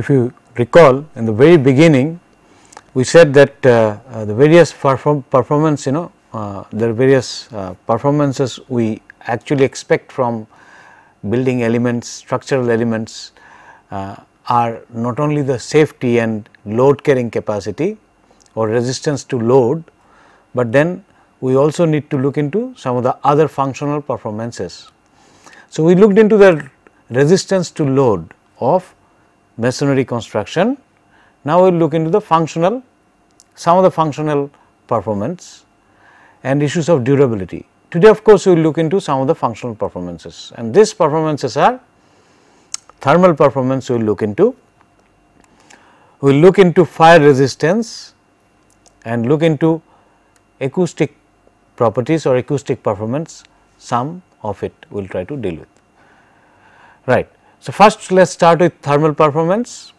if you recall, in the very beginning we said that the various performance, there are various performances we actually expect from building elements, structural elements are not only the safety and load carrying capacity or resistance to load, but then we also need to look into some of the other functional performances. So, we looked into the resistance to load of masonry construction. Now, we will look into the functional, some of the functional performance and issues of durability. Today, of course, we will look into some of the functional performances, and these performances are thermal performance we will look into. We will look into fire resistance and look into acoustic properties or acoustic performance, some of it we will try to deal with. Right. So, first let us start with thermal performance.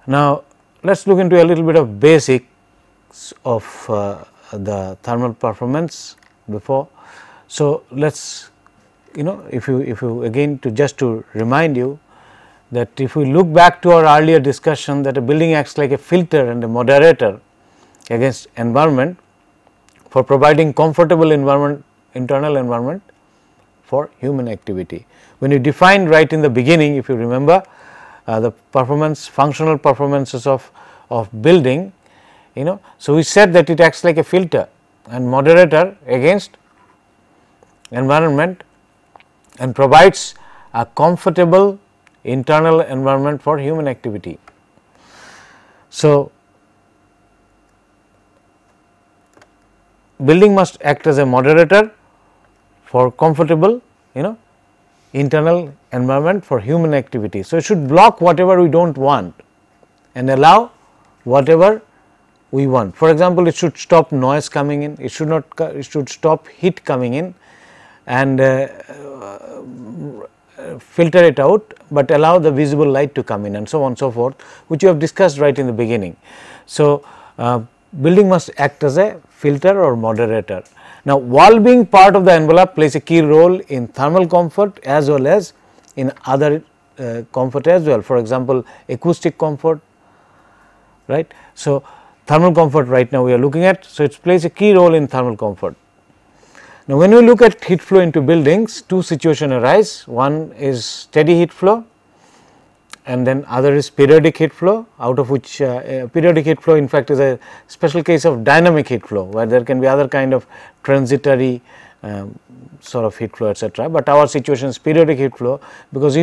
Now, let us look into a little bit of basics of the thermal performance before. So, let us if you again to remind you that if we look back to our earlier discussion that a building acts like a filter and a moderator against environment for providing comfortable environment, internal environment for human activity. When you defined right in the beginning, if you remember the performance, functional performances of building, so we said that it acts like a filter and moderator against environment and provides a comfortable internal environment for human activity. So, building must act as a moderator for comfortable internal environment for human activity. So, it should block whatever we do not want and allow whatever we want. For example, it should stop noise coming in, it should stop heat coming in and filter it out, but allow the visible light to come in and so on and so forth, which you have discussed right in the beginning. So, building must act as a filter or moderator. Now, wall being part of the envelope plays a key role in thermal comfort as well as in other comfort as well. For example, acoustic comfort, right. So, thermal comfort right now we are looking at. So, it plays a key role in thermal comfort. Now, when we look at heat flow into buildings, two situations arise. One is steady heat flow and then other is periodic heat flow, out of which periodic heat flow in fact is a special case of dynamic heat flow, where there can be other kind of transitory sort of heat flow etc., but our situation is periodic heat flow because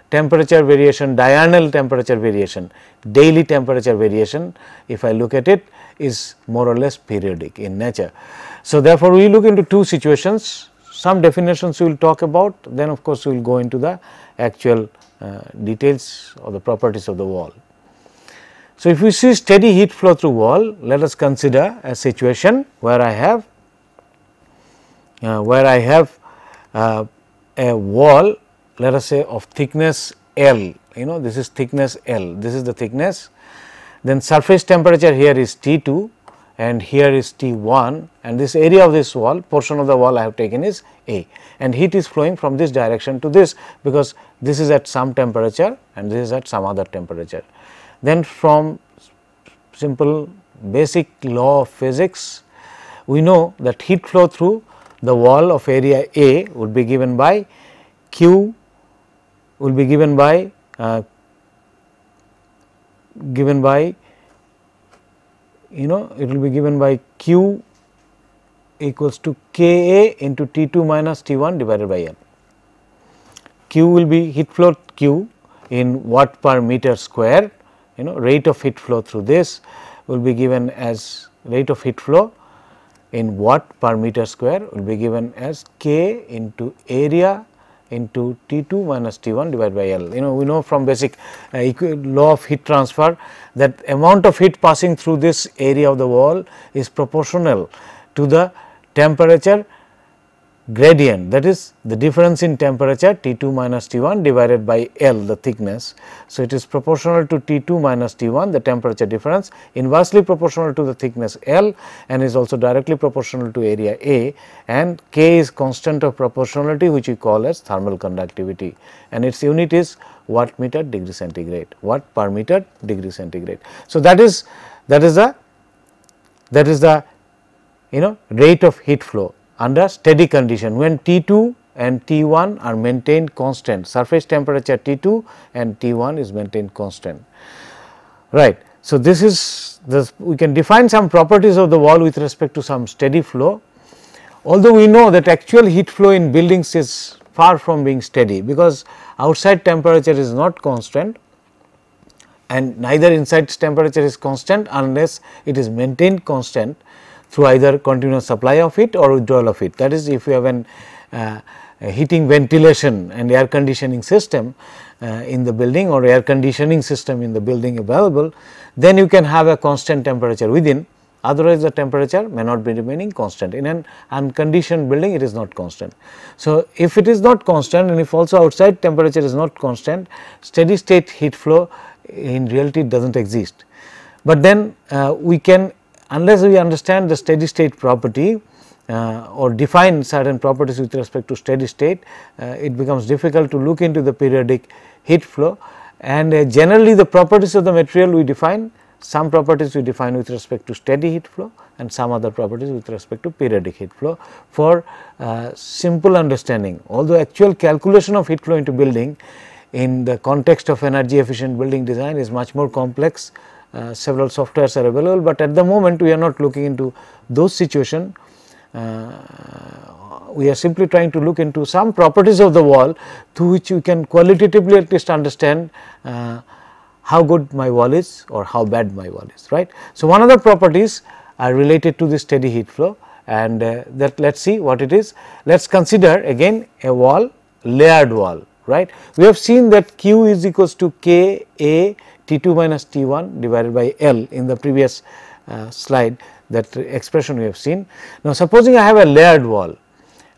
temperature variation, diurnal temperature variation, daily temperature variation, if I look at it, is more or less periodic in nature. So, therefore, we look into two situations, some definitions we will talk about, then of course, we will go into the actual details or the properties of the wall. So, if we see steady heat flow through wall, let us consider a situation where I have a wall, let us say of thickness L, this is thickness L, this is the thickness, then surface temperature here is T2 and here is T1 and this area of this wall, portion of the wall I have taken is A, and heat is flowing from this direction to this, because this is at some temperature and this is at some other temperature. Then from simple basic law of physics, we know that heat flow through the wall of area A would be given by Q, will be given by it will be given by Q equals to Ka into T2 minus T1 divided by L. Q will be heat flow Q in watt per meter square, rate of heat flow through this will be given as rate of heat flow in watt per meter square will be given as K into area into T2 minus T1 divided by L. We know from basic law of heat transfer that amount of heat passing through this area of the wall is proportional to the temperature gradient, that is the difference in temperature T2 minus T1 divided by L, the thickness. So, it is proportional to T2 minus T1, the temperature difference, inversely proportional to the thickness L, and is also directly proportional to area A, and K is constant of proportionality, which we call as thermal conductivity, and its unit is watt meter degree centigrade, watt per meter degree centigrade. So, that is the rate of heat flow under steady condition when T2 and T1 are maintained constant, surface temperature T2 and T1 is maintained constant, right. So, this is we can define some properties of the wall with respect to some steady flow, although we know that actual heat flow in buildings is far from being steady, because outside temperature is not constant and neither inside temperature is constant unless it is maintained constant through either continuous supply of heat or withdrawal of heat. That is, if you have an heating, ventilation and air conditioning system in the building, or air conditioning system in the building available, then you can have a constant temperature within, otherwise the temperature may not be remaining constant. In an unconditioned building it is not constant. So, if it is not constant and if also outside temperature is not constant, steady state heat flow in reality does not exist. But then we can, unless we understand the steady state property or define certain properties with respect to steady state, it becomes difficult to look into the periodic heat flow, and generally the properties of the material we define, some properties we define with respect to steady heat flow and some other properties with respect to periodic heat flow for simple understanding. Although actual calculation of heat flow into building in the context of energy efficient building design is much more complex. Several softwares are available, but at the moment we are not looking into those situations. We are simply trying to look into some properties of the wall through which you can qualitatively at least understand how good my wall is or how bad my wall is, right. So, one of the properties are related to the steady heat flow, and that let us see what it is. Let us consider again a wall, layered wall, right. We have seen that Q is equals to K A T2 minus T1 divided by L in the previous slide, that expression we have seen. Now, supposing I have a layered wall,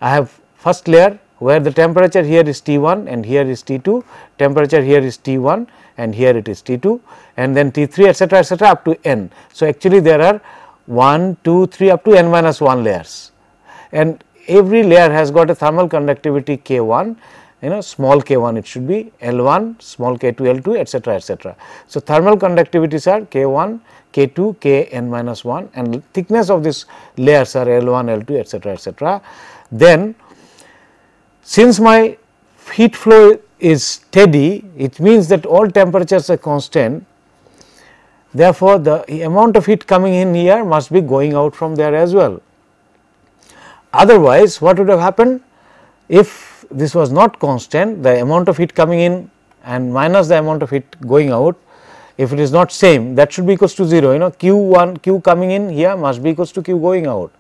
I have first layer where the temperature here is T1 and here is T2, temperature here is T1 and here it is T2, and then T3 etc., up to n. So, actually there are 1, 2, 3 up to n minus 1 layers, and every layer has got a thermal conductivity K1, small k1 it should be, L1, small k2, L2 etc., etc. So, thermal conductivities are K1, K2, Kn minus 1, and thickness of these layers are L1, L2 etc., etc. Then since my heat flow is steady, it means that all temperatures are constant. Therefore, the amount of heat coming in here must be going out from there as well. Otherwise, what would have happened if this was not constant, the amount of heat coming in and minus the amount of heat going out, if it is not same, that should be equals to 0, Q1, Q coming in here must be equals to Q going out.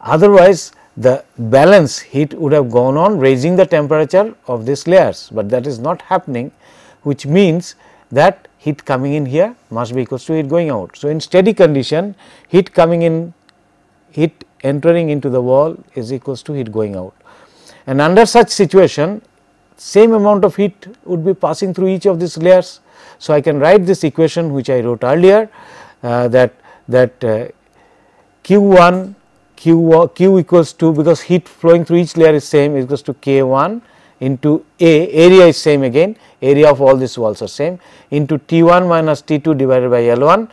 Otherwise, the balance heat would have gone on raising the temperature of these layers, but that is not happening, which means that heat coming in here must be equals to heat going out. So, in steady condition, heat coming in, heat entering into the wall is equals to heat going out, and under such situation same amount of heat would be passing through each of these layers. So, I can write this equation which I wrote earlier, that Q1 Q equals to, because heat flowing through each layer is same, is equals to K1 into area is same again, area of all these walls are same, into T1 minus T2 divided by L1,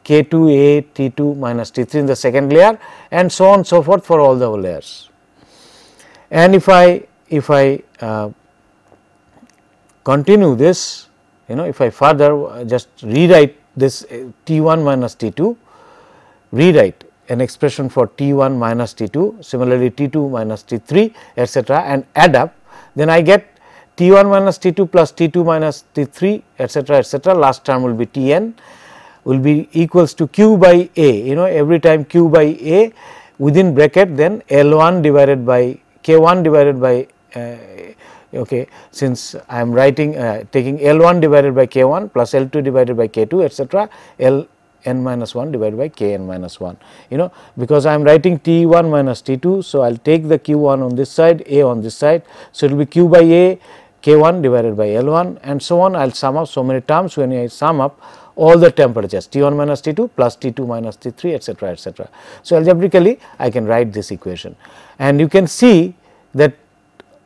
K2 A T2 minus T3 in the second layer, and so on so forth for all the layers. And if I continue this, if I further just rewrite this T1 minus T2, rewrite an expression for T1 minus T2, similarly T2 minus T3 etc., and add up, then I get T1 minus T2 plus T2 minus T3 etc., etc., last term will be Tn, will be equals to Q by A, every time Q by A within bracket, then L1 divided by K1 divided by okay, since I am writing taking L1 divided by K1 plus L2 divided by K2 etc., n minus 1 divided by k n minus 1, because I am writing T1 minus T2. So, I will take the Q1 on this side, A on this side. So, it will be Q by A K1 divided by L1 and so on. I will sum up so many terms. When I sum up all the temperatures T1 minus T2 plus T2 minus T3 etc., etc. So, algebraically I can write this equation, and you can see that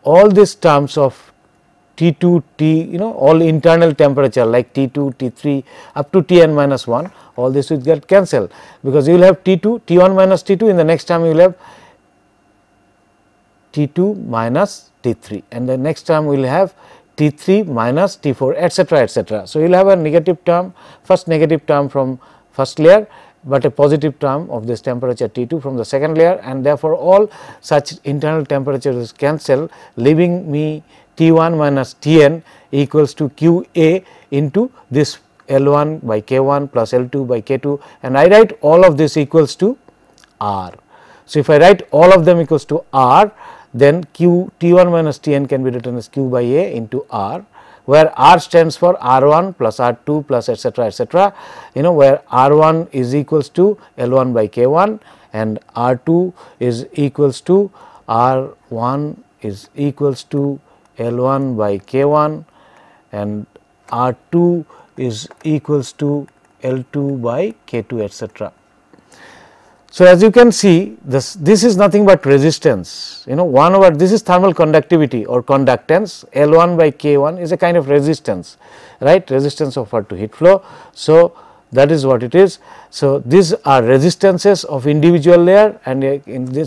all these terms of T2 T, all internal temperature like T2 T3 up to Tn minus 1, all this will get cancelled, because you will have T2 T1 minus T2, in the next term you will have T2 minus T3, and the next term we will have T3 minus T4 etc., etc. So, you will have a negative term, first negative term from first layer, but a positive term of this temperature T2 from the second layer, and therefore, all such internal temperatures is cancelled, leaving me T1 minus Tn equals to Qa into this L1 by K1 plus L2 by K2, and I write all of this equals to R. So, if I write all of them equals to R, then Q T1 minus Tn can be written as Q by A into R, where R stands for R1 plus R2 plus etc., etc., where R1 is equals to L1 by K1 and R2 is equals to R1 is equals to L1 by K1 and R2 is equals to L2 by K2 etc. So, as you can see, this is nothing but resistance, 1 over, this is thermal conductivity or conductance. L1 by K1 is a kind of resistance, right, resistance offered to heat flow. So, that is what it is. So, these are resistances of individual layer, and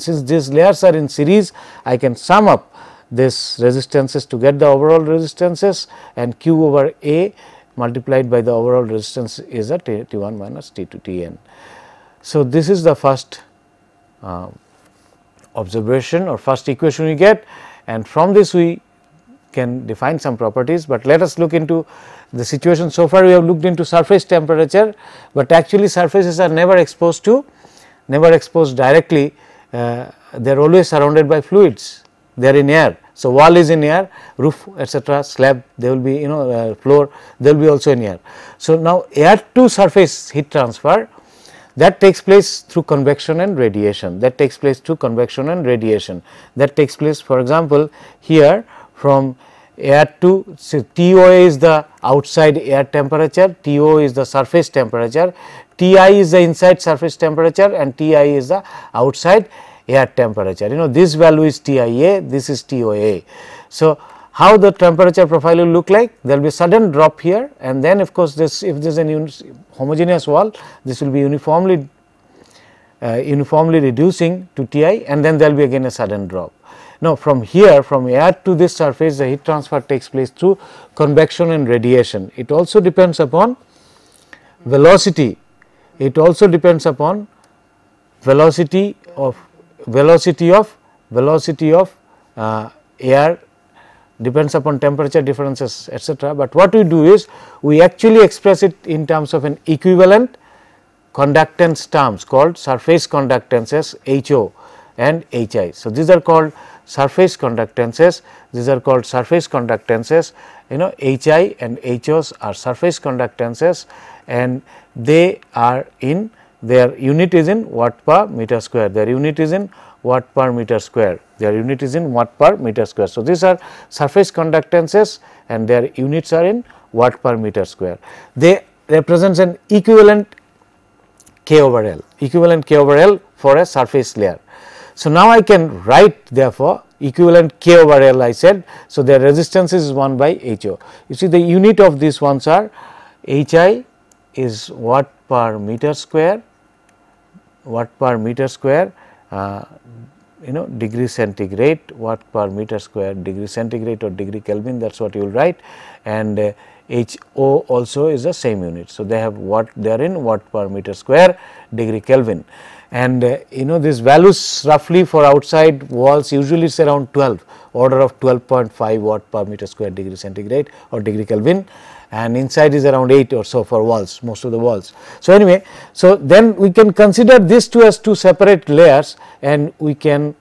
since these layers are in series, I can sum up this resistances to get the overall resistances, and Q over A multiplied by the overall resistance is a T1 minus T2 Tn. So, this is the first observation or first equation we get, and from this we can define some properties, but let us look into the situation. So far we have looked into surface temperature, but actually surfaces are never exposed directly, they are always surrounded by fluids, they are in air. So, wall is in air, roof etc., slab they will be floor they will be also in air. So, now air to surface heat transfer, that takes place through convection and radiation, that takes place, for example, here from air to TOA is the outside air temperature, TO is the surface temperature, TI is the inside surface temperature and TI is the outside air temperature. This value is TIA, this is TOA. So, how the temperature profile will look like? There will be a sudden drop here, and then of course, this if there is a homogeneous wall, this will be uniformly reducing to Ti, and then there will be again a sudden drop. Now, from here, from air to this surface, the heat transfer takes place through convection and radiation. It also depends upon velocity, velocity of air depends upon temperature differences etc., but what we do is we actually express it in terms of an equivalent conductance terms called surface conductances HO and HI. So, these are called surface conductances, HI and HOs are surface conductances, and they are in, their unit is in watt per meter square, watt per meter square. So, these are surface conductances and their units are in watt per meter square. They represents an equivalent K over L for a surface layer. So, now I can write therefore equivalent K over L I said. So, their resistance is 1 by HO. You see the unit of these ones are HI is watt per meter square, degree centigrade, watt per meter square, degree centigrade or degree Kelvin, that is what you will write, and HO also is the same unit. So, they have watt, they are in watt per meter square, degree Kelvin, and these values roughly for outside walls usually it is around 12, order of 12.5 watt per meter square degree centigrade or degree Kelvin, and inside is around 8 or so for walls, most of the walls. So, anyway, so then we can consider these two as two separate layers, and we can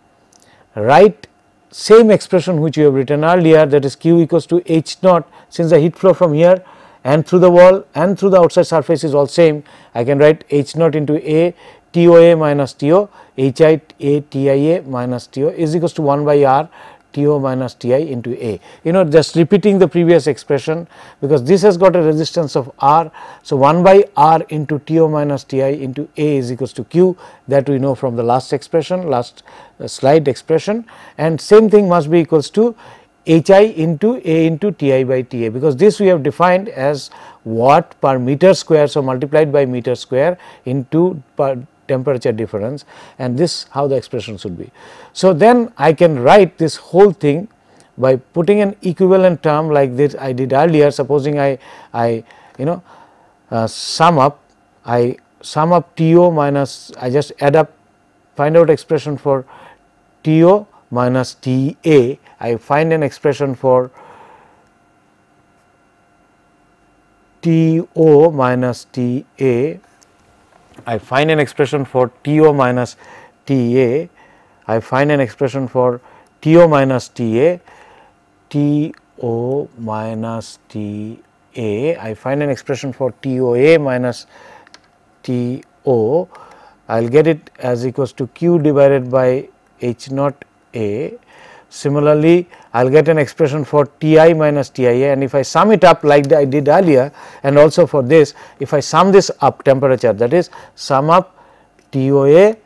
write same expression which we have written earlier, that is Q equals to H naught, since the heat flow from here and through the wall and through the outside surface is all same. I can write H naught into A TOA minus TO H I A TIA minus TO is equals to 1 by R TO minus TI into A. You know, just repeating the previous expression, because this has got a resistance of R. So, 1 by R into TO minus TI into A is equals to Q, that we know from the last expression, last slide expression, and same thing must be equals to H I into A into Ti by Ta, because this we have defined as watt per meter square. So, multiplied by meter square into per temperature difference, and this how the expression should be. So, then I can write this whole thing by putting an equivalent term like this I did earlier. Supposing I sum up TO minus, I just add up, find out expression for TO minus TA, I find an expression for TO minus TA, I find an expression for TO minus TA, I find an expression for TO minus TA, TO minus TA, I find an expression for TOA minus TO, I will get it as equals to Q divided by H naught A. Similarly, I will get an expression for Ti minus Tia, and if I sum it up like I did earlier, and also for this, if I sum this up temperature, that is sum up TOA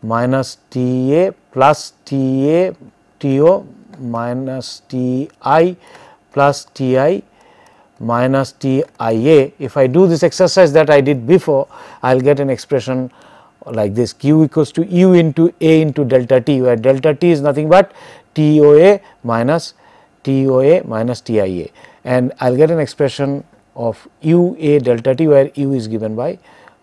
minus Ta plus TO minus Ti plus Ti minus Tia, if I do this exercise that I did before, I will get an expression like this: Q equals to U into A into delta T, where delta T is nothing but TOA minus TIA, and I will get an expression of UA delta T, where U is given by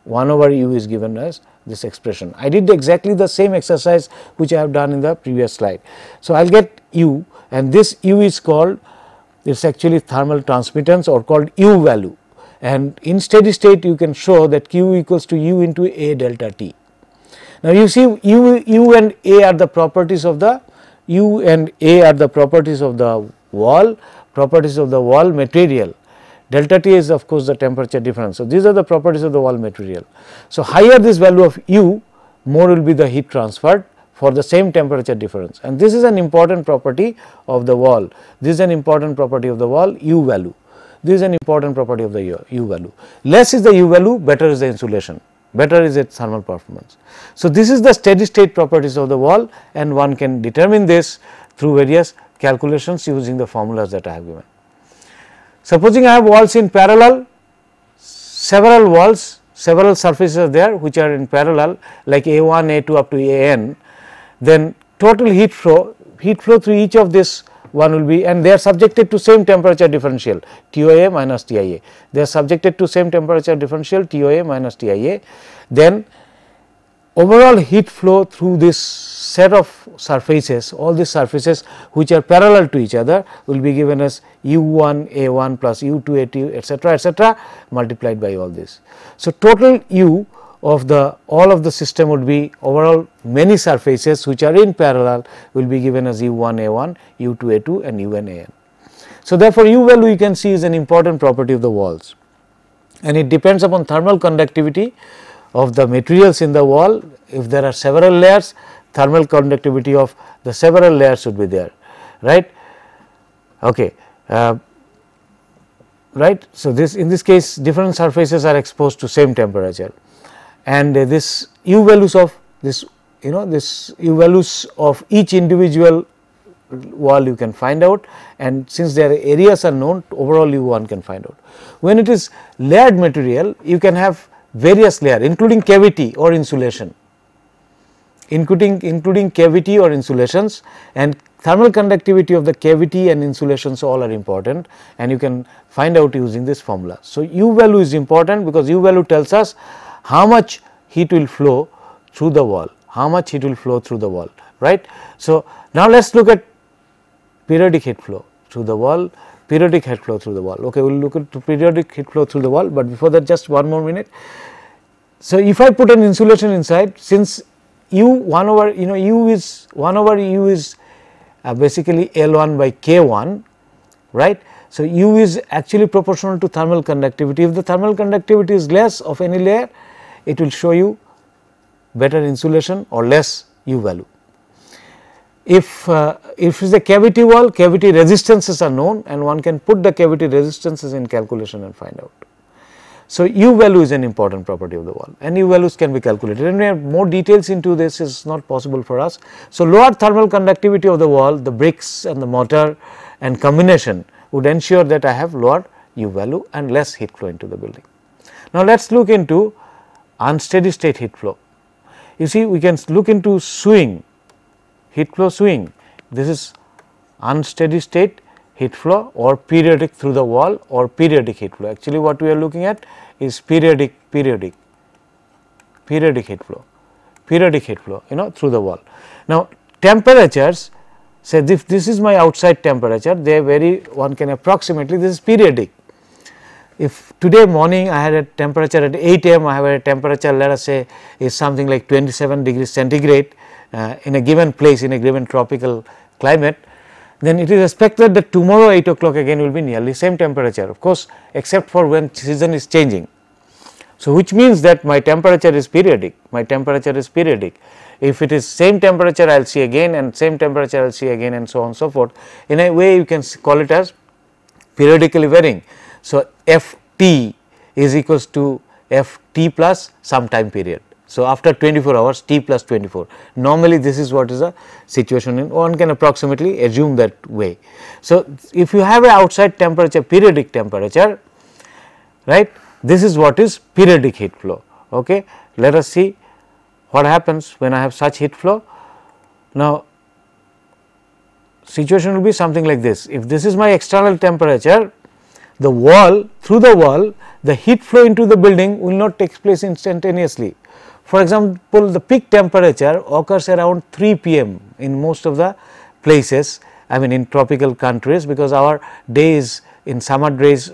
1 over U is given as this expression. I did exactly the same exercise which I have done in the previous slide. So, I will get U, and this U is called, it is actually thermal transmittance or called U value, and in steady state you can show that Q equals to U into A delta T. Now, you see U and A are the properties of the wall material. Delta T is of course the temperature difference. So, these are the properties of the wall material. So, higher this value of U, more will be the heat transferred for the same temperature difference, and this is an important property of the wall. This is an important property of the wall, U value. This is an important property of the U value. Less is the U value, better is the insulation, better is its thermal performance. So, this is the steady state properties of the wall, and one can determine this through various calculations using the formulas that I have given. Supposing I have walls in parallel, several walls, several surfaces are there which are in parallel like A1, A2 up to AN, then total heat flow through each of this one will be, and they are subjected to same temperature differential TOA minus TIA, they are subjected to same temperature differential TOA minus TIA. Then overall heat flow through this set of surfaces, all these surfaces which are parallel to each other will be given as U1 A1 plus U2 A2 etc., multiplied by all this. So, total U of the all of the system would be overall many surfaces which are in parallel will be given as U1 A1, U2 A2 and UN AN. So, therefore, U value you can see is an important property of the walls, and it depends upon thermal conductivity of the materials in the wall. If there are several layers, thermal conductivity of the several layers should be there, right. Okay. Right. So, this in this case different surfaces are exposed to same temperature, and this U values of this this U values of each individual wall you can find out, and since their areas are known, overall U one can find out. When it is layered material, you can have various layer including cavity or insulation, including cavity or insulations, and thermal conductivity of the cavity and insulations all are important, and you can find out using this formula. So, U value is important because U value tells us how much heat will flow through the wall, right. So, now let us look at periodic heat flow through the wall, Okay, we will look at periodic heat flow through the wall, but before that just one more minute. So, if I put an insulation inside, since U 1 over U is basically L1 by K1, right. So, U is actually proportional to thermal conductivity. If the thermal conductivity is less of any layer, it will show you better insulation or less U value. If it is a cavity wall, cavity resistances are known and one can put the cavity resistances in calculation and find out. So, U value is an important property of the wall and U values can be calculated, and we have more details into this is not possible for us. So, lower thermal conductivity of the wall, the bricks and the mortar and combination would ensure that I have lower U value and less heat flow into the building. Now, let us look into unsteady state heat flow. You see, we can look into swing, heat flow swing. This is unsteady state heat flow or periodic through the wall or periodic heat flow. Actually, what we are looking at is periodic heat flow, through the wall. Now, temperatures, say if this is my outside temperature, they vary, one can approximately, this is periodic. If today morning I had a temperature at 8 am, I have a temperature, let us say, is something like 27 degrees centigrade in a given place, in a given tropical climate, then it is expected that tomorrow 8 o'clock again will be nearly same temperature, of course, except for when season is changing. So, which means that my temperature is periodic, If it is same temperature, I will see again, and same temperature I will see again, and so on and so forth. In a way, you can call it as periodically varying. So, F t is equals to F t plus some time period. So, after 24 hours t plus 24, normally this is what is the situation, in one can approximately assume that way. So, if you have a outside temperature, periodic temperature, right, this is what is periodic heat flow. Okay. Let us see what happens when I have such heat flow. Now, situation will be something like this. If this is my external temperature, the wall, through the wall, the heat flow into the building will not take place instantaneously. For example, the peak temperature occurs around 3 p.m. in most of the places, I mean in tropical countries, because our days in summer days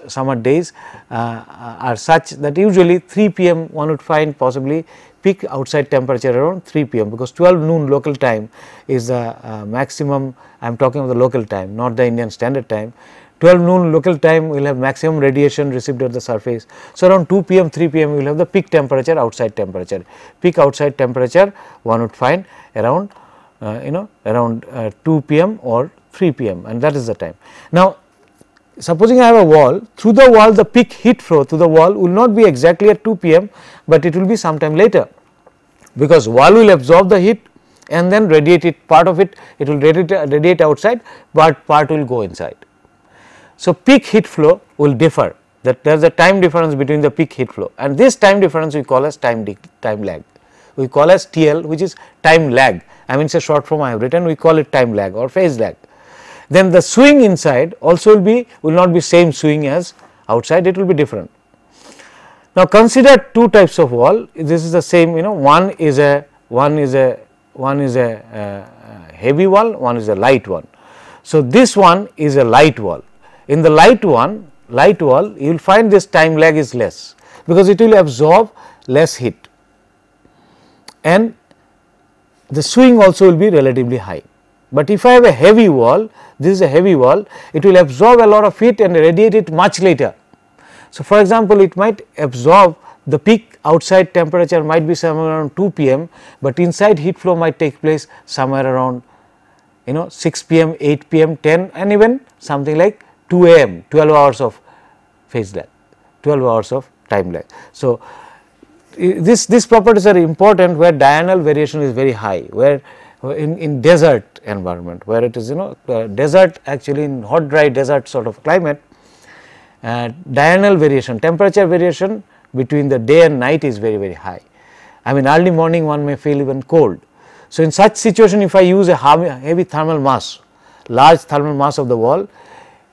are such that usually 3 p.m. one would find possibly peak outside temperature around 3 p.m. because 12 noon local time is the maximum. I am talking of the local time, not the Indian standard time. 12 noon local time will have maximum radiation received at the surface. So, around 2 p.m. 3 p.m. we will have the peak temperature, outside temperature. Peak outside temperature one would find around around 2 p.m. or 3 p.m. and that is the time. Now, supposing I have a wall, through the wall the peak heat flow to the wall will not be exactly at 2 p.m., but it will be sometime later, because wall will absorb the heat and then radiate it, part of it will radiate outside, but part will go inside. So, peak heat flow will differ, that there is a time difference between the peak heat flow, and this time difference we call as time lag. We call as TL, which is time lag. I mean, it is a short form I have written, we call it time lag or phase lag. Then the swing inside also will not be same swing as outside, it will be different. Now, consider two types of wall. This is the same, one is a heavy wall, one is a light one. So, this one is a light wall. In the light wall, you will find this time lag is less, because it will absorb less heat, and the swing also will be relatively high. But if I have a heavy wall, this is a heavy wall, it will absorb a lot of heat and radiate it much later. So, for example, it might absorb the peak outside temperature might be somewhere around 2 p.m., but inside heat flow might take place somewhere around 6 p.m., 8 p.m., 10 and even something like 2 a.m., 12 hours of phase lag, 12 hours of time lag. So, these properties are important where diurnal variation is very high, where in desert environment, where it is desert, actually in hot dry desert sort of climate, diurnal variation, temperature variation between the day and night is very high. I mean, early morning one may feel even cold. So, in such situation, if I use a heavy thermal mass, large thermal mass of the wall,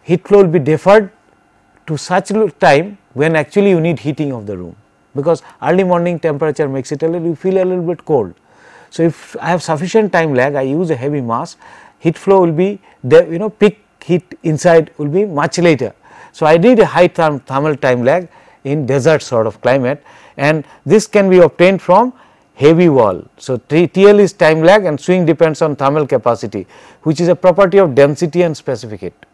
heat flow will be deferred to such time when actually you need heating of the room, because early morning temperature makes it you feel a little bit cold. So, if I have sufficient time lag, I use a heavy mass, heat flow will be peak heat inside will be much later. So, I need a high thermal time lag in desert sort of climate, and this can be obtained from heavy wall. So, TL is time lag and swing depends on thermal capacity, which is a property of density and specific heat.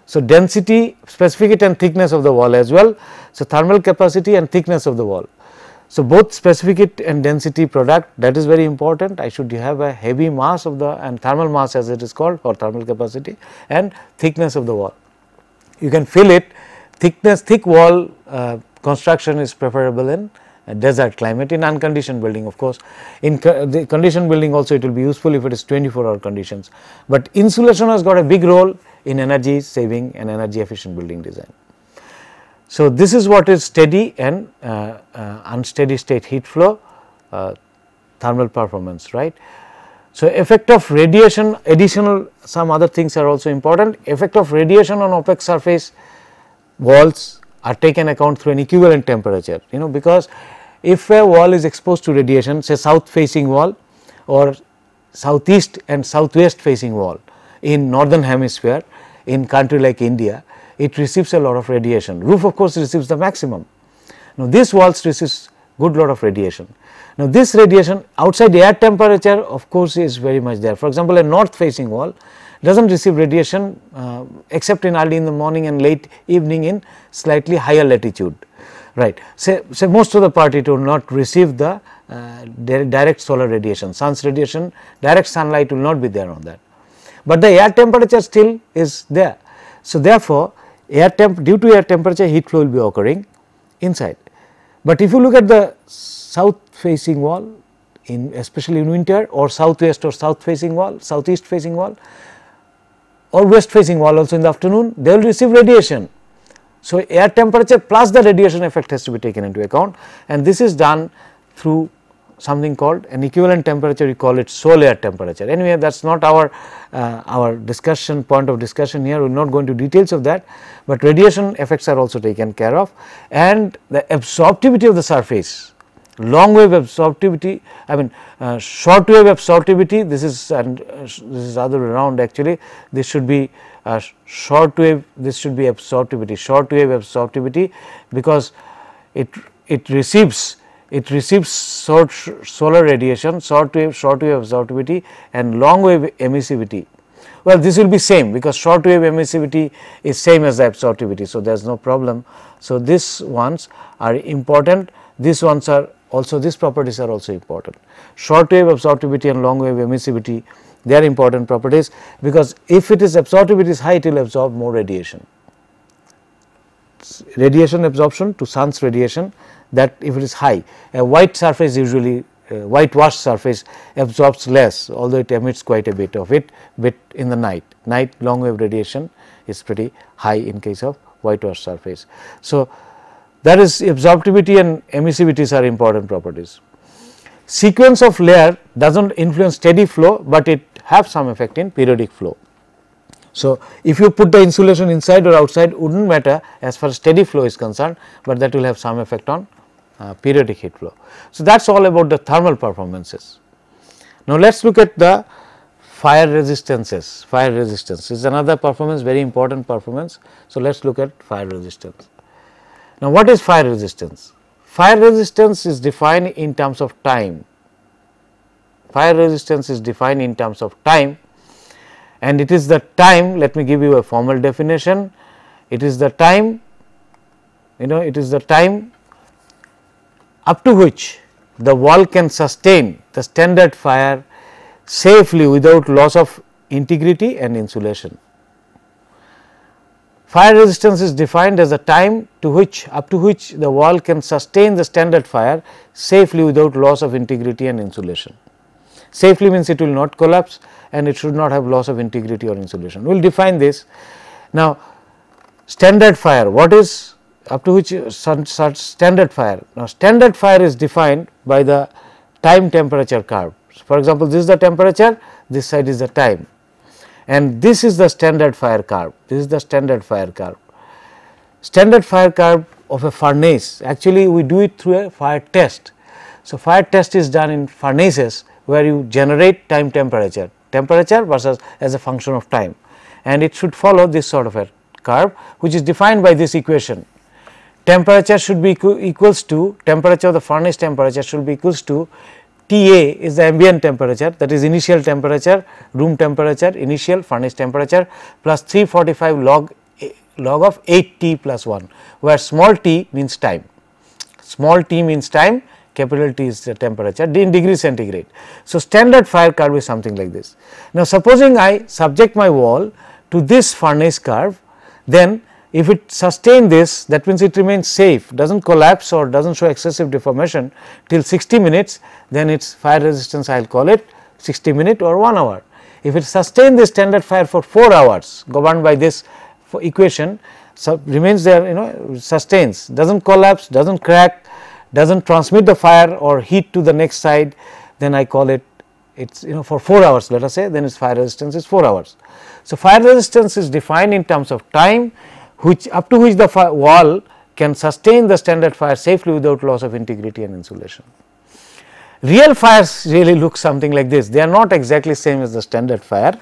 So, density, specificity and thickness of the wall as well. So, thermal capacity and thickness of the wall. So, both specificity and density product, that is very important. I should have a heavy mass of the and thermal mass as it is called, or thermal capacity, and thickness of the wall. You can feel it. Thick wall construction is preferable in desert climate. In unconditioned building, of course, in the conditioned building also it will be useful if it is 24-hour conditions, but insulation has got a big role in energy saving and energy efficient building design. So, this is what is steady and unsteady state heat flow thermal performance, right. So, effect of radiation, additional some other things are also important. Effect of radiation on opaque surface walls are taken account through an equivalent temperature, because if a wall is exposed to radiation, say south facing wall or southeast and southwest facing wall in northern hemisphere in country like India, it receives a lot of radiation. Roof of course receives the maximum. Now, this walls receives good lot of radiation. Now, this radiation outside air temperature of course is very much there. For example, a north facing wall does not receive radiation except in early in the morning and late evening in slightly higher latitude, right. Say most of the part it will not receive the direct solar radiation, sun's radiation, direct sunlight will not be there on that, but the air temperature still is there. So, therefore, due to air temperature heat flow will be occurring inside. But if you look at the south facing wall especially in winter, or southwest or south facing wall, southeast facing wall or west facing wall also in the afternoon, they will receive radiation. So, air temperature plus the radiation effect has to be taken into account, and this is done through something called an equivalent temperature, we call it soil air temperature. Anyway, that is not our discussion, point of discussion here, we will not go into details of that, but radiation effects are also taken care of, and the absorptivity of the surface, long wave absorptivity, I mean short wave absorptivity, this is other way around actually, this should be short wave, this should be absorptivity, short wave absorptivity, because it receives solar radiation, short wave absorptivity and long wave emissivity. Well, this will be same because short wave emissivity is same as the absorptivity. So, there is no problem. So, these ones are important, these ones are also, these properties are also important. Short wave absorptivity and long wave emissivity, they are important properties, because if it is absorptivity is high, it will absorb more radiation. Radiation absorption to sun's radiation, that if it is high, a white surface usually whitewashed surface absorbs less, although it emits quite a bit of it, but in the night long wave radiation is pretty high in case of whitewashed surface. So, that is absorptivity and emissivities are important properties. Sequence of layer does not influence steady flow, but it have some effect in periodic flow. So, if you put the insulation inside or outside would not matter as far as steady flow is concerned, but that will have some effect on periodic heat flow. So, that is all about the thermal performances. Now, let us look at the fire resistances. Fire resistance is another performance, very important performance. So, let us look at fire resistance. Now, what is fire resistance? Fire resistance is defined in terms of time. Fire resistance is defined in terms of time, and it is the time, let me give you a formal definition, it is the time, it is the time up to which the wall can sustain the standard fire safely without loss of integrity and insulation. Fire resistance is defined as the time up to which the wall can sustain the standard fire safely without loss of integrity and insulation. Safely means it will not collapse and it should not have loss of integrity or insulation. We will define this. Now, standard fire, what is up to which standard fire? Now, standard fire is defined by the time temperature curve. For example, this is the temperature, this side is the time, and this is the standard fire curve. This is the standard fire curve. Standard fire curve of a furnace, actually we do it through a fire test. So, fire test is done in furnaces where you generate time temperature versus as a function of time, and it should follow this sort of a curve, which is defined by this equation. Temperature should be equals to, temperature of the furnace temperature should be equals to Ta is the ambient temperature, that is initial temperature, room temperature, initial furnace temperature, plus 345 log log of 8t plus 1, where small t means time. Small t means time, capital T is the temperature in degree centigrade. So, standard fire curve is something like this. Now, supposing I subject my wall to this furnace curve, then if it sustain this, that means it remains safe, does not collapse or does not show excessive deformation till 60 minutes, then its fire resistance I will call it 60 minute or 1 hour. If it sustain this standard fire for 4 hours governed by this equation, so remains there, sustains, does not collapse, does not crack, does not transmit the fire or heat to the next side, then I call it for 4 hours, let us say, then its fire resistance is 4 hours. So, fire resistance is defined in terms of time, which up to which the wall can sustain the standard fire safely without loss of integrity and insulation. Real fires really look something like this. They are not exactly same as the standard fire,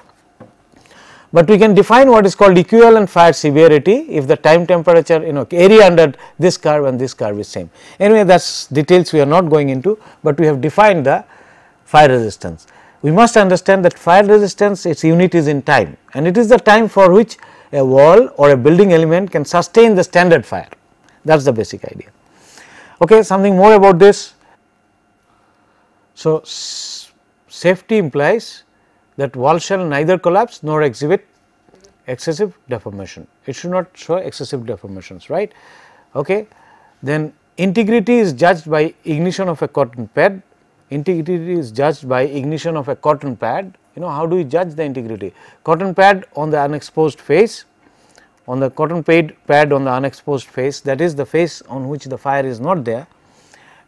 but we can define what is called equivalent fire severity if the time temperature area under this curve and this curve is same. Anyway, that is details we are not going into, but we have defined the fire resistance. We must understand that fire resistance, its unit is in time, and it is the time for which a wall or a building element can sustain the standard fire. That is the basic idea. Okay, something more about this. So, safety implies that wall shall neither collapse nor exhibit excessive deformation. It should not show excessive deformations, right. Okay. Then integrity is judged by ignition of a cotton pad. Integrity is judged by ignition of a cotton pad. How do we judge the integrity? Cotton pad on the unexposed face, on the cotton pad on the unexposed face, that is the face on which the fire is not there,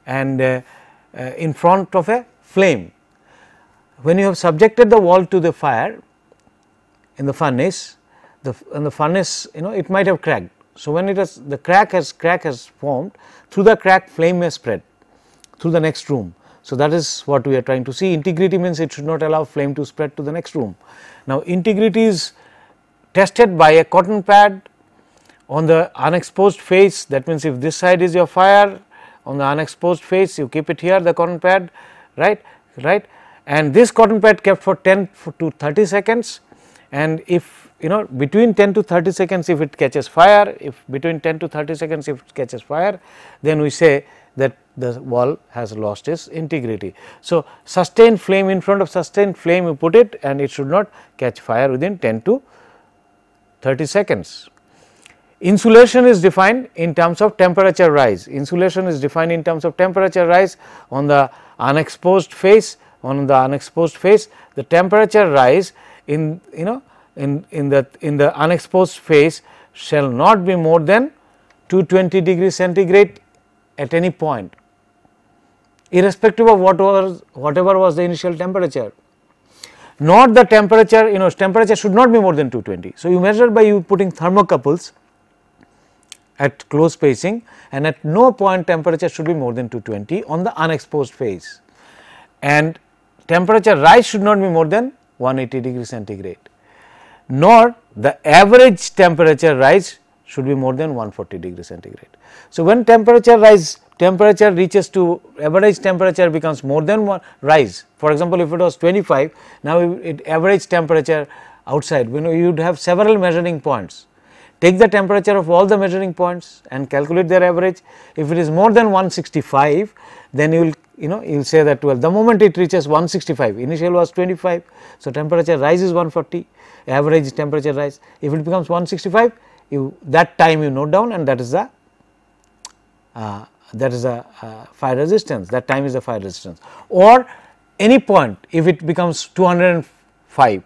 and in front of a flame. When you have subjected the wall to the fire in the furnace, it might have cracked. So, when the crack has formed, through the crack flame may spread through the next room. So, that is what we are trying to see. Integrity means it should not allow flame to spread to the next room. Now, integrity is tested by a cotton pad on the unexposed face. That means, if this side is your fire, on the unexposed face you keep it here, the cotton pad, right, and this cotton pad kept for 10 to 30 seconds, and if between 10 to 30 seconds if it catches fire, if between 10 to 30 seconds if it catches fire, then we say that the wall has lost its integrity. So, sustained flame, in front of sustained flame you put it, and it should not catch fire within 10 to 30 seconds. Insulation is defined in terms of temperature rise. Insulation is defined in terms of temperature rise on the unexposed face. On the unexposed face, the temperature rise in the unexposed face shall not be more than 220 degrees centigrade at any point, irrespective of whatever was the initial temperature. Not the temperature, temperature should not be more than 220. So, you measure by you putting thermocouples at close spacing, and at no point temperature should be more than 220 on the unexposed face, and temperature rise should not be more than 180 degrees centigrade, nor the average temperature rise should be more than 140 degrees centigrade. So, when temperature reaches to average temperature becomes more than one rise. For example, if it was 25, now average temperature outside, you would have several measuring points. Take the temperature of all the measuring points and calculate their average. If it is more than 165, then you will say that, well, the moment it reaches 165, initial was 25. So, temperature rise is 140, average temperature rise. If it becomes 165, that time you note down, and that is the fire resistance, that time is the fire resistance. Or any point, if it becomes 205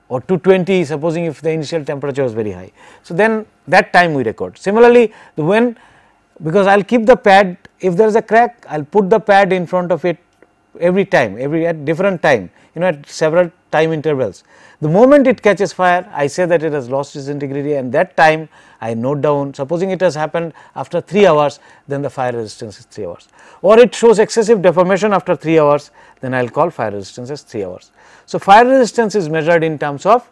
or 220, supposing if the initial temperature was very high. So, then that time we record. Similarly, because I will keep the pad, if there is a crack, I will put the pad in front of it every time, at different time, at several time intervals. The moment it catches fire, I say that it has lost its integrity, and that time I note down, supposing it has happened after 3 hours, then the fire resistance is 3 hours, or it shows excessive deformation after 3 hours, then I will call fire resistance as 3 hours. So, fire resistance is measured in terms of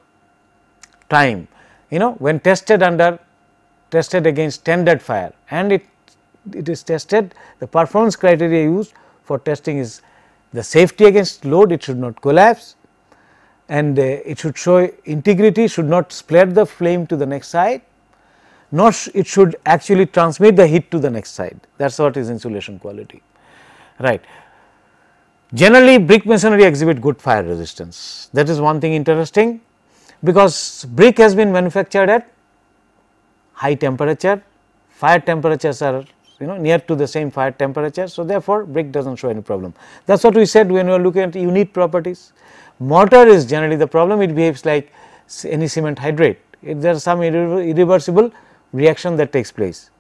time, when tested against standard fire, and it is tested, the performance criteria used for testing is the safety against load, it should not collapse, and it should show integrity, should not spread the flame to the next side, nor it should actually transmit the heat to the next side. That is what is insulation quality, right. Generally brick masonry exhibit good fire resistance. That is one thing interesting, because brick has been manufactured at high temperature, fire temperatures are near to the same fire temperature. So, therefore, brick does not show any problem. That is what we said when we are looking at unit properties. Mortar is generally the problem, it behaves like any cement hydrate, there is some irreversible reaction that takes place,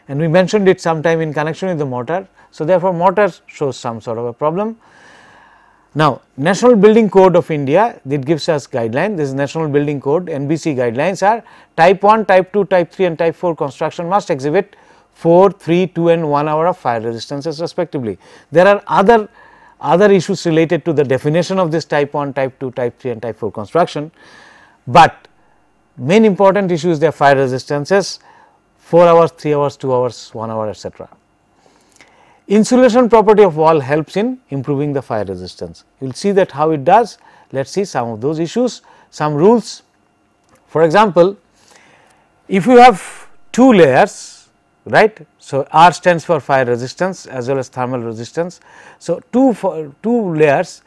and we mentioned it sometime in connection with the mortar. So, therefore, mortar shows some sort of a problem. Now, National Building Code of India, it gives us guideline. This is National Building Code, NBC guidelines are type 1, type 2, type 3 and type 4 construction must exhibit 4, 3, 2 and 1 hour of fire resistances respectively. There are other issues related to the definition of this type 1, type 2, type 3 and type 4 construction, but main important issue is their fire resistances 4 hours, 3 hours, 2 hours, 1 hour, etc. Insulation property of wall helps in improving the fire resistance. You will see that how it does. Let us see some of those issues, some rules. For example, if you have 2 layers, right. So, R stands for fire resistance as well as thermal resistance. So, two layers,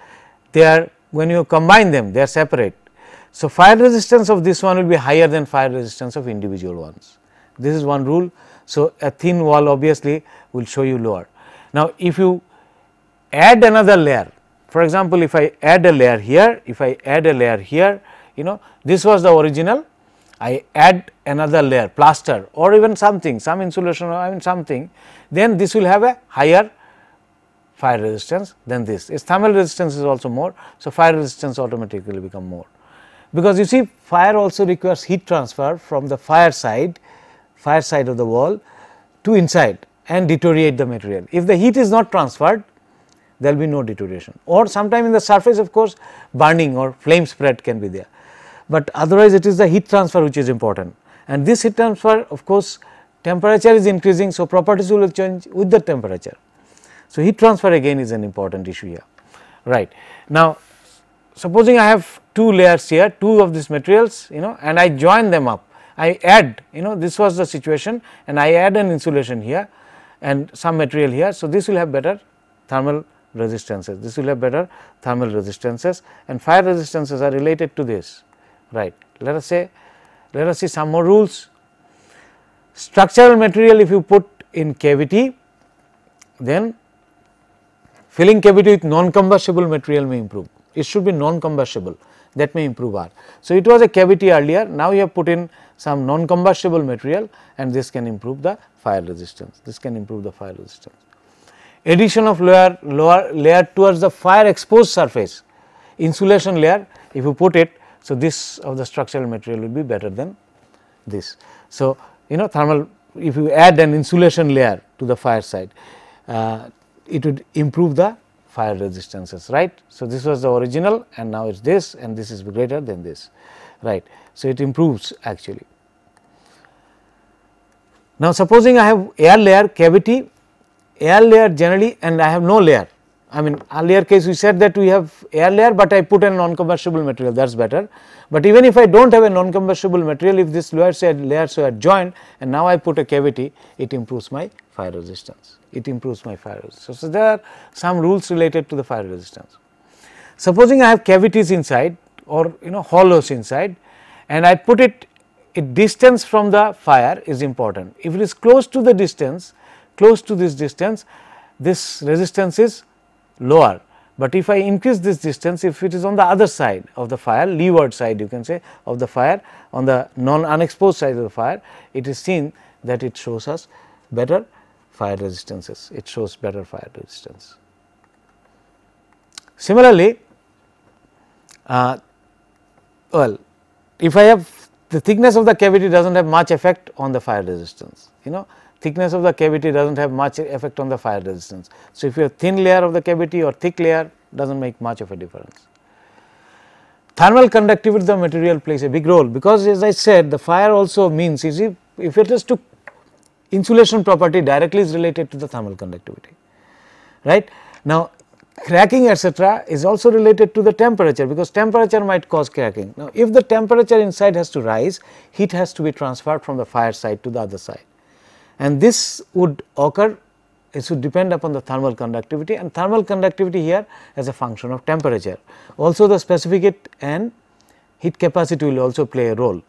they are, when you combine them, they are separate. So, fire resistance of this one will be higher than fire resistance of individual ones. This is one rule. So, a thin wall obviously will show you lower. Now, if you add another layer, for example, if I add a layer here, if I add a layer here, this was the original, I add another layer, plaster or even something, some insulation or something, then this will have a higher fire resistance than this. Its thermal resistance is also more. So, fire resistance automatically become more, because you see fire also requires heat transfer from the fire side of the wall to inside and deteriorate the material. If the heat is not transferred, there will be no deterioration, or sometime in the surface, of course, burning or flame spread can be there, but otherwise it is the heat transfer which is important, and this heat transfer, of course, temperature is increasing. So, properties will change with the temperature. So, heat transfer again is an important issue here, right. Now, supposing I have 2 layers here, 2 of these materials, and I join them up, I add, this was the situation, and I add an insulation here and some material here. So, this will have better thermal resistances, this will have better thermal resistances, and fire resistances are related to this, right. Let us see some more rules. Structural material, if you put in cavity, then filling cavity with non-combustible material may improve. It should be non-combustible, that may improve R. So, it was a cavity earlier, now you have put in some non-combustible material, and this can improve the fire resistance, this can improve the fire resistance. Addition of lower layer towards the fire exposed surface, insulation layer, if you put it, so this of the structural material will be better than this. So, thermal, if you add an insulation layer to the fire side, it would improve the fire resistances, right. So, this was the original, and now it is this, and this is greater than this, right. So, it improves actually. Now, supposing I have air layer cavity, air layer generally, and I have no layer. I mean, earlier case we said that we have air layer, but I put a non-combustible material, that is better. But even if I do not have a non-combustible material, if this layers are joined and now I put a cavity, it improves my fire resistance, it improves my fire resistance. So, there are some rules related to the fire resistance. Supposing I have cavities inside or hollows inside, and I put it distance from the fire is important. If it is close to the distance, close to this distance, this resistance is lower, but if I increase this distance, if it is on the other side of the fire, leeward side you can say of the fire, on the unexposed side of the fire, it is seen that it shows us better fire resistances, it shows better fire resistance. Similarly, well, if I have the thickness of the cavity does not have much effect on the fire resistance, thickness of the cavity does not have much effect on the fire resistance. So, if you have thin layer of the cavity or thick layer, does not make much of a difference. Thermal conductivity of the material plays a big role, because as I said, the fire also means, if it is to insulation property directly is related to the thermal conductivity, right. Now, cracking etc. is also related to the temperature, because temperature might cause cracking. Now, if the temperature inside has to rise, heat has to be transferred from the fire side to the other side, and this would occur, it should depend upon the thermal conductivity, and thermal conductivity here as a function of temperature. Also the specific heat and heat capacity will also play a role.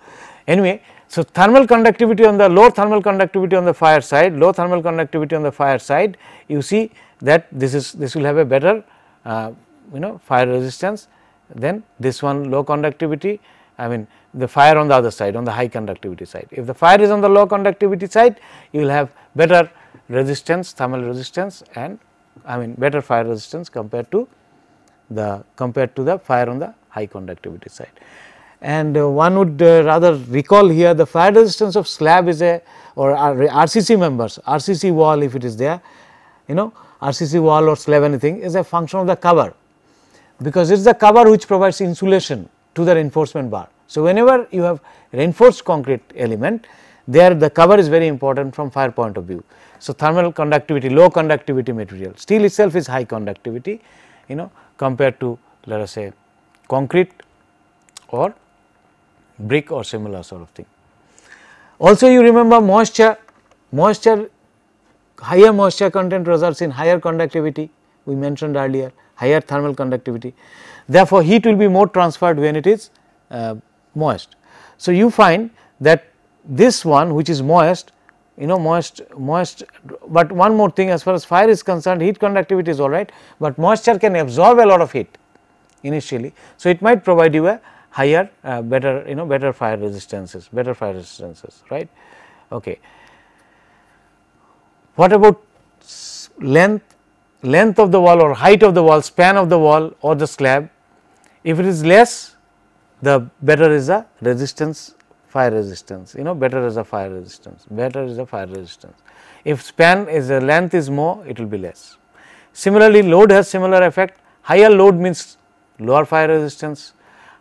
Anyway, so thermal conductivity on the low thermal conductivity on the fire side, low thermal conductivity on the fire side, you see that this will have a better fire resistance than this one low conductivity, I mean the fire on the other side, on the high conductivity side. If the fire is on the low conductivity side, you will have better resistance, thermal resistance, and I mean better fire resistance compared to the fire on the high conductivity side. And one would rather recall here the fire resistance of slab is a, or RCC members, RCC wall if it is there, RCC wall or slab anything is a function of the cover, because it is the cover which provides insulation to the reinforcement bar. So, whenever you have reinforced concrete element, there the cover is very important from fire point of view. So, thermal conductivity, low conductivity material, steel itself is high conductivity, compared to let us say concrete or brick or similar sort of thing. Also you remember moisture, higher moisture content results in higher conductivity, we mentioned earlier, higher thermal conductivity. Therefore, heat will be more transferred when it is moist. So, you find that this one which is moist, moist, but one more thing, as far as fire is concerned, heat conductivity is all right, but moisture can absorb a lot of heat initially. So, it might provide you a higher better fire resistances, right. Okay. What about length of the wall or height of the wall, span of the wall or the slab? If it is less, the better is the resistance, fire resistance, better is the fire resistance, If span is the length is more, it will be less. Similarly, load has similar effect. Higher load means lower fire resistance,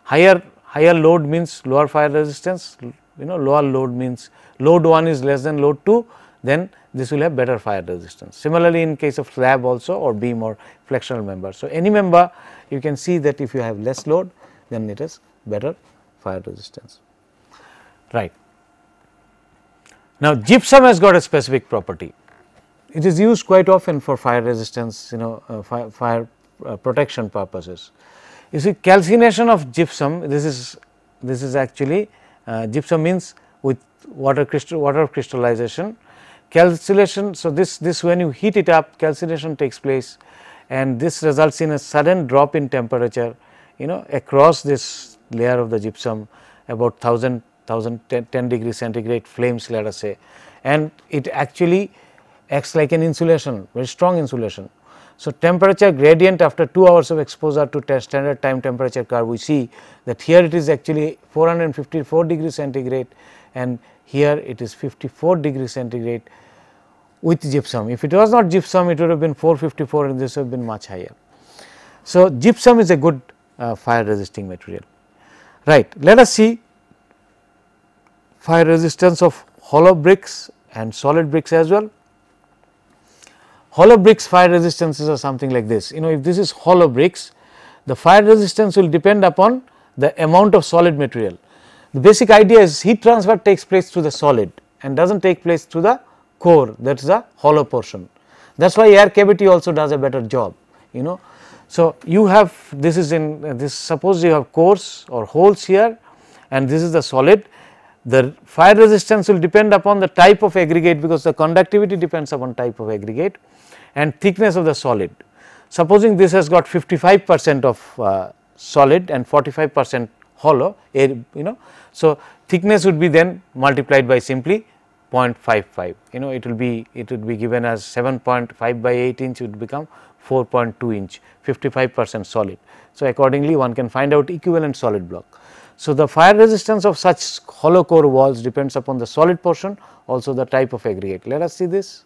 higher load means lower fire resistance, lower load means load 1 is less than load 2, then this will have better fire resistance. Similarly, in case of slab also or beam or flexural member. So, any member you can see that if you have less load, then it is better fire resistance, right. Now, gypsum has got a specific property. It is used quite often for fire resistance, fire protection purposes. You see, calcination of gypsum, this is actually gypsum means with water crystallization. Calcination, so this when you heat it up, calcination takes place, and this results in a sudden drop in temperature, across this layer of the gypsum about 1000 10 degrees centigrade flames, let us say, and it actually acts like an insulation, very strong insulation. So, temperature gradient after 2 hours of exposure to standard time temperature curve, we see that here it is actually 454 degrees centigrade and here it is 54 degrees centigrade with gypsum. If it was not gypsum, it would have been 454 and this would have been much higher. So, gypsum is a good fire resisting material, right. Let us see fire resistance of hollow bricks and solid bricks as well. Hollow bricks fire resistances are something like this. If this is hollow bricks, the fire resistance will depend upon the amount of solid material. The basic idea is heat transfer takes place through the solid and does not take place through the core, that is the hollow portion. That is why air cavity also does a better job, So, you have this is in this, suppose you have cores or holes here and this is the solid. The fire resistance will depend upon the type of aggregate, because the conductivity depends upon type of aggregate and thickness of the solid. Supposing this has got 55% of solid and 45% hollow, so thickness would be then multiplied by simply 0.55, it would be given as 7.5 by 8 inch would become 4.2 inch, 55% solid. So, accordingly one can find out equivalent solid block. So, the fire resistance of such hollow core walls depends upon the solid portion, also the type of aggregate. Let us see this.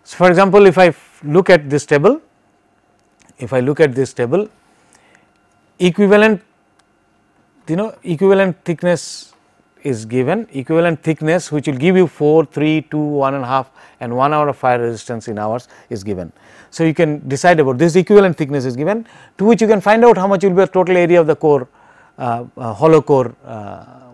So, for example, if I look at this table, equivalent thickness is given, equivalent thickness which will give you 4, 3, 2, 1.5 and 1 hour of fire resistance in hours is given. So, you can decide about this equivalent thickness is given, to which you can find out how much will be the total area of the core hollow core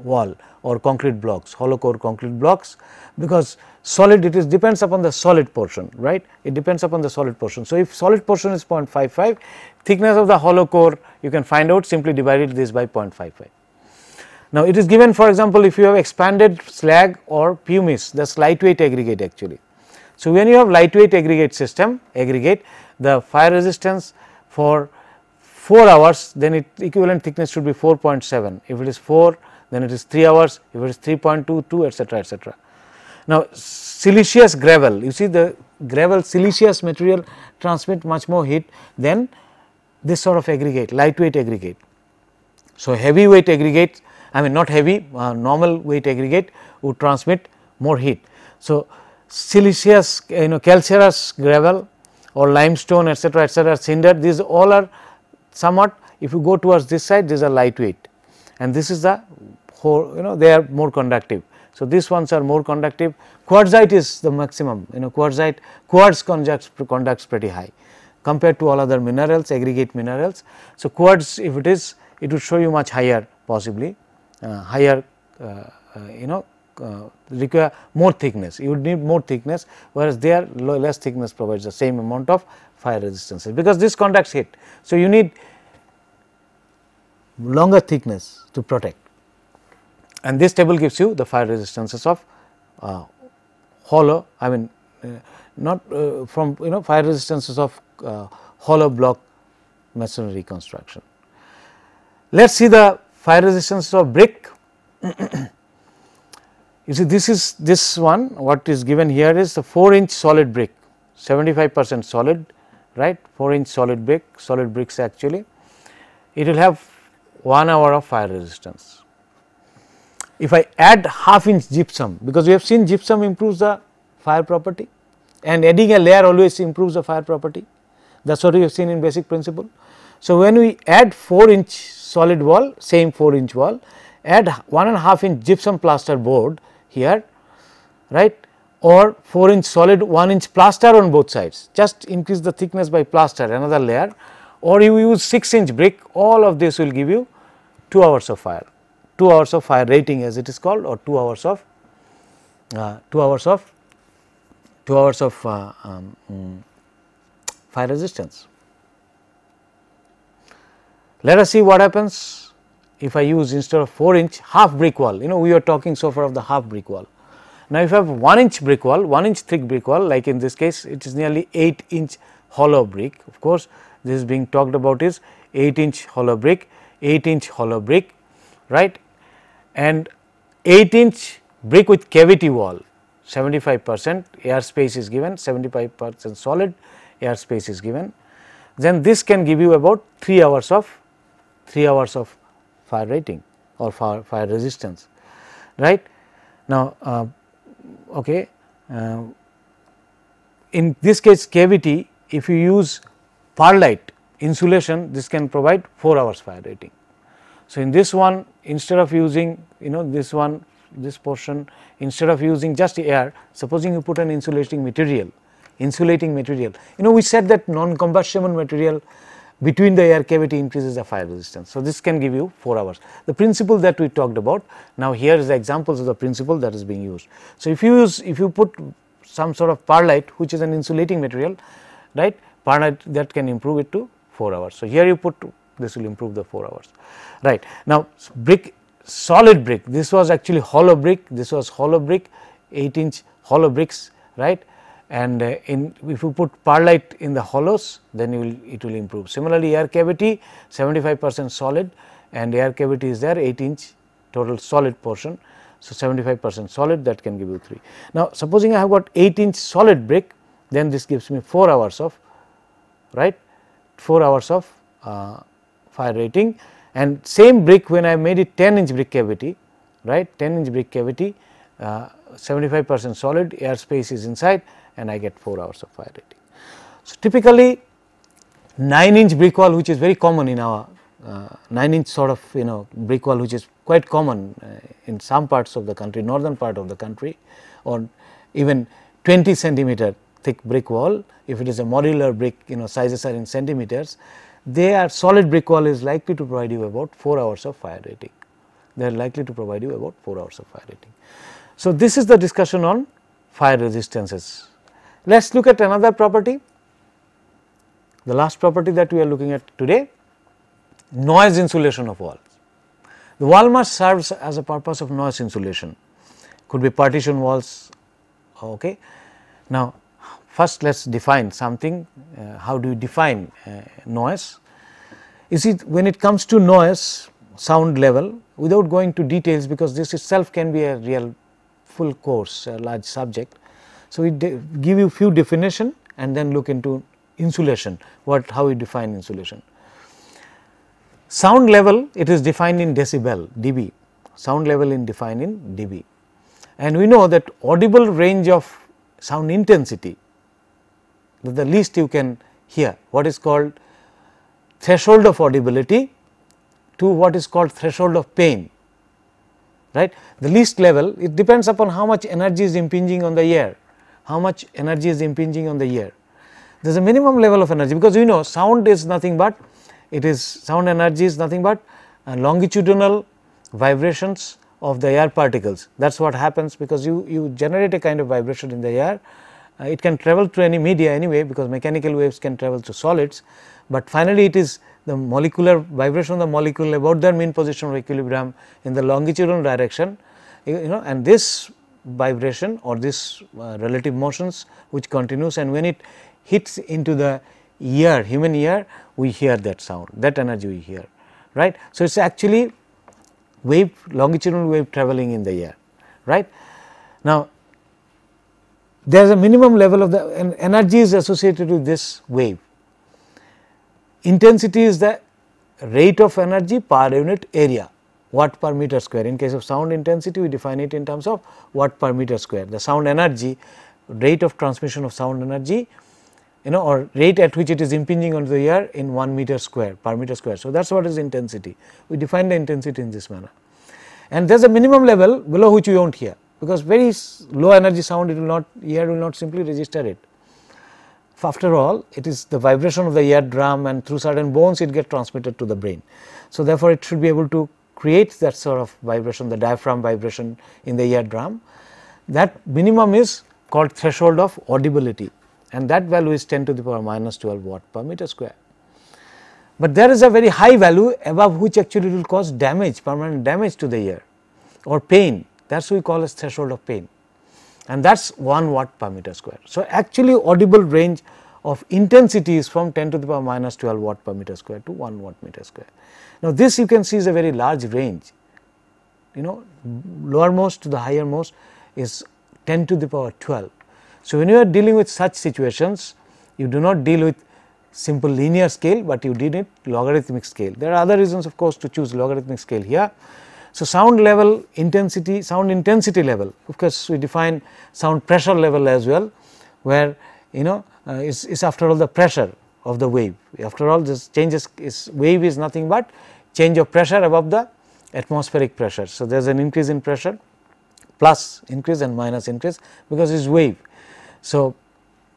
wall or concrete blocks, hollow core concrete blocks, because solid it is depends upon the solid portion, right, it depends upon the solid portion. So, if solid portion is 0.55, thickness of the hollow core you can find out, simply divided this by 0.55. Now, it is given, for example, if you have expanded slag or pumice, that is lightweight aggregate actually. So, when you have lightweight aggregate system, the fire resistance for 4 hours, then it equivalent thickness should be 4.7. If it is 4, then it is 3 hours, if it is 3.22, etc., etc. Now, siliceous gravel, you see the gravel siliceous material transmit much more heat than this sort of aggregate, lightweight aggregate. So, heavyweight aggregate, I mean not heavy, normal weight aggregate would transmit more heat. So, siliceous, calcareous gravel or limestone, etc., cinder, these all are somewhat, if you go towards this side, these are lightweight, and this is the whole, they are more conductive. So, these ones are more conductive. Quartzite is the maximum, quartz conducts pretty high compared to all other minerals, aggregate minerals. So, quartz, if it is, it would show you much higher, possibly higher, require more thickness, you would need more thickness, whereas there less thickness provides the same amount of fire resistance, because this conducts heat. So, you need longer thickness to protect, and this table gives you the fire resistances of hollow, I mean not from fire resistances of hollow block masonry construction. Let us see the fire resistance of brick. You see, this one, what is given here is the 4-inch solid brick, 75% solid, right, 4-inch solid bricks actually. It will have 1 hour of fire resistance. If I add half-inch gypsum, because we have seen gypsum improves the fire property, and adding a layer always improves the fire property, that is what we have seen in basic principle. So, when we add 4-inch solid wall, same 4-inch wall, add 1.5-inch gypsum plaster board here, right, or 4-inch solid 1-inch plaster on both sides, just increase the thickness by plaster another layer, or you use 6-inch brick, all of this will give you 2 hours of fire, 2 hours of fire rating as it is called, or 2 hours of fire resistance. Let us see what happens if I use, instead of 4-inch, half brick wall. We are talking so far of the half brick wall. Now, if I have 1-inch brick wall, 1-inch thick brick wall, like in this case it is nearly 8-inch hollow brick. Of course, this is being talked about is 8-inch hollow brick, 8-inch hollow brick, right, and 8-inch brick with cavity wall, 75% air space is given, 75% solid air space is given. Then this can give you about 3 hours of fire rating or fire resistance, right. Now, in this case cavity, if you use perlite insulation, this can provide 4 hours fire rating. So, in this one, instead of using this portion, instead of using just air, supposing you put an insulating material, we said that non-combustible material between the air cavity increases the fire resistance. So, this can give you 4 hours. The principle that we talked about, now here is the examples of the principle that is being used. So, if you put some sort of perlite, which is an insulating material, right, perlite, that can improve it to 4 hours. So, here you put, this will improve the 4 hours, right. Now, brick, solid brick, this was actually hollow brick, this was hollow brick, 8-inch hollow bricks, right, and if you put perlite in the hollows, then it will improve. Similarly, air cavity 75% solid, and air cavity is there 8-inch total solid portion. So, 75% solid, that can give you 3. Now, supposing I have got 8-inch solid brick, then this gives me 4 hours of, right, 4 hours of fire rating, and same brick when I made it 10-inch brick cavity, right, 10-inch brick cavity, 75% solid, air space is inside, and I get 4 hours of fire rating. So, typically 9-inch brick wall, which is very common in our 9-inch sort of brick wall, which is quite common in some parts of the country, northern part of the country, or even 20 centimeter thick brick wall. If it is a modular brick, sizes are in centimeters, they are solid brick wall is likely to provide you about 4 hours of fire rating. They are likely to provide you about 4 hours of fire rating. So, this is the discussion on fire resistances. Let us look at another property, the last property that we are looking at today, noise insulation of walls. The wall must serve as a purpose of noise insulation, could be partition walls. Okay. Now, first let us define something. How do you define noise? You see, when it comes to noise, sound level, without going to details, because this itself can be a real full course, a large subject. So, we give you few definition and then look into insulation, how we define insulation. Sound level, it is defined in decibel, dB, sound level in defined in dB, and we know that audible range of sound intensity, the least you can hear, what is called threshold of audibility to what is called threshold of pain, right. The least level, it depends upon how much energy is impinging on the ear, how much energy is impinging on the ear. There is a minimum level of energy, because we know sound is nothing but, sound energy is nothing but longitudinal vibrations of the air particles. That is what happens, because you generate a kind of vibration in the air. It can travel through any media anyway, because mechanical waves can travel through solids, but finally it is the molecular vibration of the molecule about their mean position of equilibrium in the longitudinal direction, and this vibration or this relative motions which continues, and when it hits into the ear, human ear, we hear that sound, that energy we hear, right. So, it is actually wave, longitudinal wave travelling in the air, right. Now, there is a minimum level of the energy is associated with this wave. Intensity is the rate of energy per unit area, watt per meter square. In case of sound intensity, we define it in terms of watt per meter square. The sound energy, rate of transmission of sound energy, or rate at which it is impinging onto the ear in 1 meter square per meter square. So, that is what is intensity. We define the intensity in this manner, and there is a minimum level below which you will not hear, because very low energy sound, it will not, ear will not simply register it. After all, it is the vibration of the eardrum, and through certain bones it gets transmitted to the brain. So, therefore, it should be able to create that sort of vibration, the diaphragm vibration in the eardrum. That minimum is called threshold of audibility, and that value is 10 to the power minus 12 watt per meter square. But there is a very high value above which actually will cause damage, permanent damage to the ear or pain. That is what we call as threshold of pain, and that is 1 watt per meter square. So, actually audible range of intensity is from 10 to the power minus 12 watt per meter square to 1 watt meter square. Now, this you can see is a very large range, lowermost to the highermost is 10 to the power 12. So, when you are dealing with such situations, you do not deal with simple linear scale, but you deal with logarithmic scale. There are other reasons, of course, to choose logarithmic scale here. So, sound level intensity, sound intensity level, of course, we define sound pressure level as well, where is after all the pressure of the wave. After all, this changes wave is nothing but change of pressure above the atmospheric pressure. So, there is an increase in pressure, plus increase and minus increase, because it is wave. So,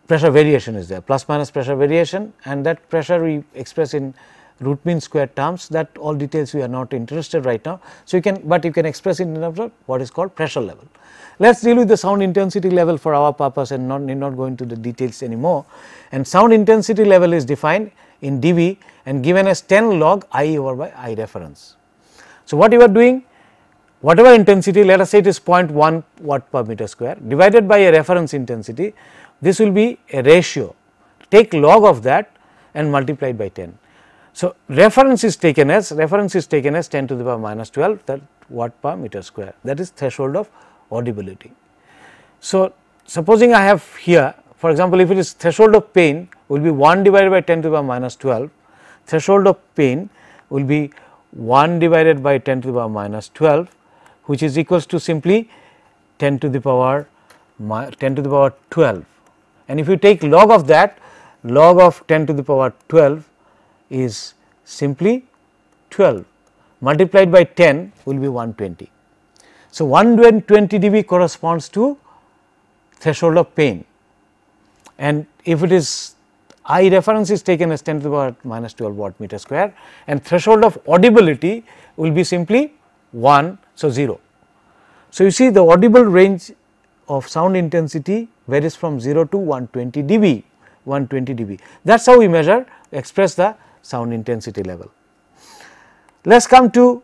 pressure variation is there, plus minus pressure variation, and that pressure we express in root mean square terms. That all details we are not interested right now. So, you can express it in terms of what is called pressure level. Let us deal with the sound intensity level for our purpose and need not go into the details anymore. And sound intensity level is defined in dB and given as 10 log I over by I reference. So, what you are doing, whatever intensity, let us say it is 0.1 watt per meter square divided by a reference intensity, this will be a ratio, take log of that and multiplied by 10. So, reference is taken as 10 to the power minus 12 that watt per meter square, that is threshold of audibility. So, supposing I have here, for example, if it is threshold of pain will be 1 divided by 10 to the power minus 12, threshold of pain will be 1 divided by 10 to the power minus 12, which is equals to simply 10 to the power 12, and if you take log of that, log of 10 to the power 12 is simply 12 multiplied by 10 will be 120. So, 120 dB corresponds to threshold of pain, and if it is I reference is taken as 10 to the power minus 12 watt meter square, and threshold of audibility will be simply 1, so 0. So, you see the audible range of sound intensity varies from 0 to 120 dB, 120 dB. That is how we measure, express the sound intensity level. Let us come to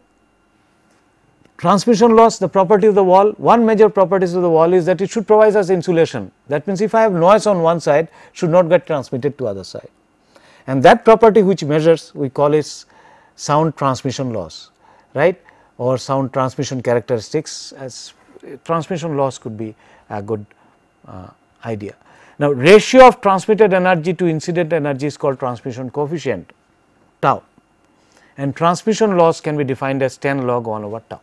transmission loss, the property of the wall. One major property of the wall is that it should provide us insulation. That means, if I have noise on one side, should not get transmitted to other side, and that property which measures, we call it sound transmission loss, right, or sound transmission characteristics. As transmission loss could be a good idea. Now, ratio of transmitted energy to incident energy is called transmission coefficient, tau, and transmission loss can be defined as 10 log 1 over tau.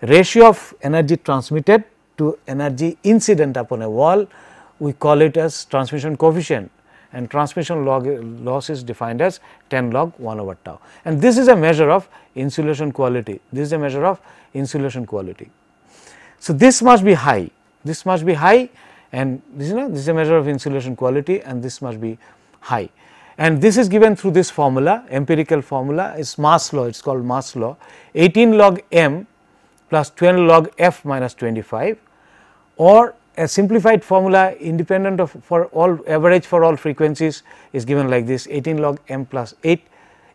Ratio of energy transmitted to energy incident upon a wall, we call it as transmission coefficient, and transmission loss is defined as 10 log 1 over tau, and this is a measure of insulation quality. This is a measure of insulation quality. So, this must be high, this must be high, and this is a measure of insulation quality, and this must be high, and this is given through this formula, empirical formula is Mass law, it is called Mass law, 18 log m plus 12 log f minus 25, or a simplified formula independent of for all average for all frequencies is given like this, 18 log m plus 8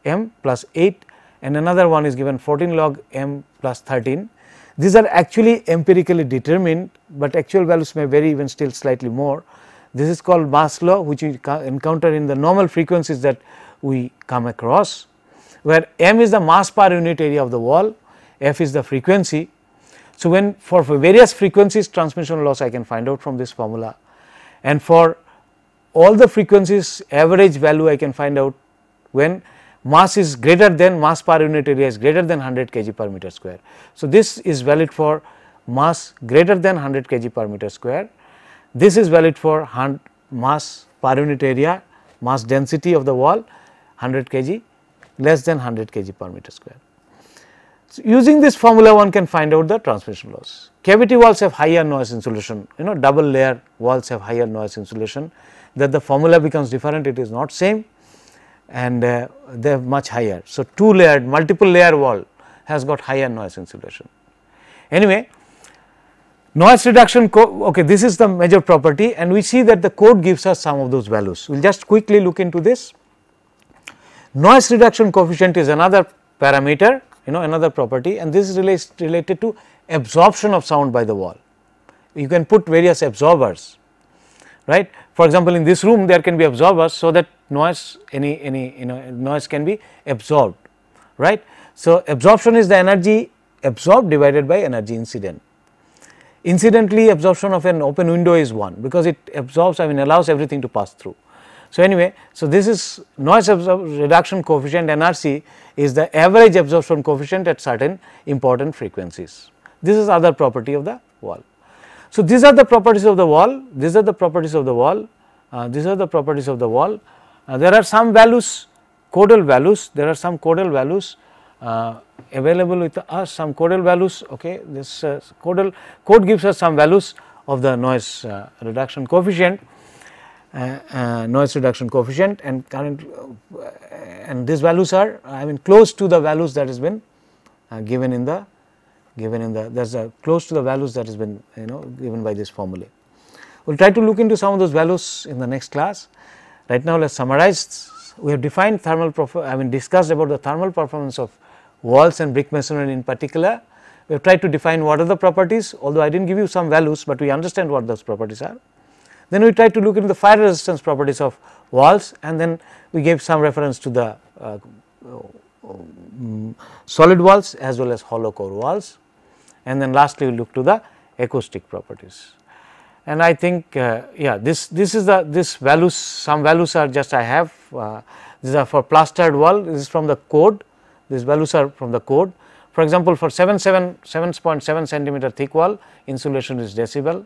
m plus 8, and another one is given 14 log m plus 13. These are actually empirically determined, but actual values may vary even still slightly more. This is called Mass law, which we encounter in the normal frequencies that we come across, where m is the mass per unit area of the wall, f is the frequency. So, when for various frequencies transmission loss I can find out from this formula, and for all the frequencies average value I can find out when mass is greater than, mass per unit area is greater than 100 kg per meter square. So, this is valid for mass greater than 100 kg per meter square, this is valid for mass per unit area, mass density of the wall 100 kg, less than 100 kg per meter square. So, using this formula one can find out the transmission loss. Cavity walls have higher noise insulation, double layer walls have higher noise insulation, that the formula becomes different, it is not same, and they are much higher. So, two layered multiple layer wall has got higher noise insulation. Anyway, noise reduction okay, this is the major property, and we see that the code gives us some of those values. We will just quickly look into this. Noise reduction coefficient is another parameter, another property, and this is related to absorption of sound by the wall. You can put various absorbers, right. For example, in this room there can be absorbers, so that noise noise can be absorbed, right. So, absorption is the energy absorbed divided by energy incident. Incidentally, absorption of an open window is 1, because it absorbs, allows everything to pass through. So, anyway, so this is noise reduction coefficient, NRC is the average absorption coefficient at certain important frequencies. This is other property of the wall. So, these are the properties of the wall, these are the properties of the wall, these are the properties of the wall. There are some values, codal values, there are some codal values available with us, some codal values, okay. This code gives us some values of the noise reduction coefficient, and current, and these values are close to the values that has been given in the there's a close to the values that has been given by this formula. We will try to look into some of those values in the next class. Right now, let us summarize. We have defined discussed about the thermal performance of walls and brick masonry in particular. We have tried to define what are the properties, although I did not give you some values, but we understand what those properties are. Then we tried to look into the fire resistance properties of walls, and then we gave some reference to the solid walls as well as hollow core walls, and then lastly we look to the acoustic properties. And I think this is this values, some values are just I have, these are for plastered wall, this is from the code, these values are from the code. For example, for 7.7 centimeter thick wall, insulation is decibel,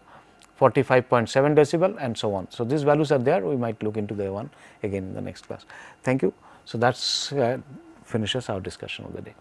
45.7 decibel, and so on. So, these values are there, we might look into the one again in the next class. Thank you. So, that is finishes our discussion of the day.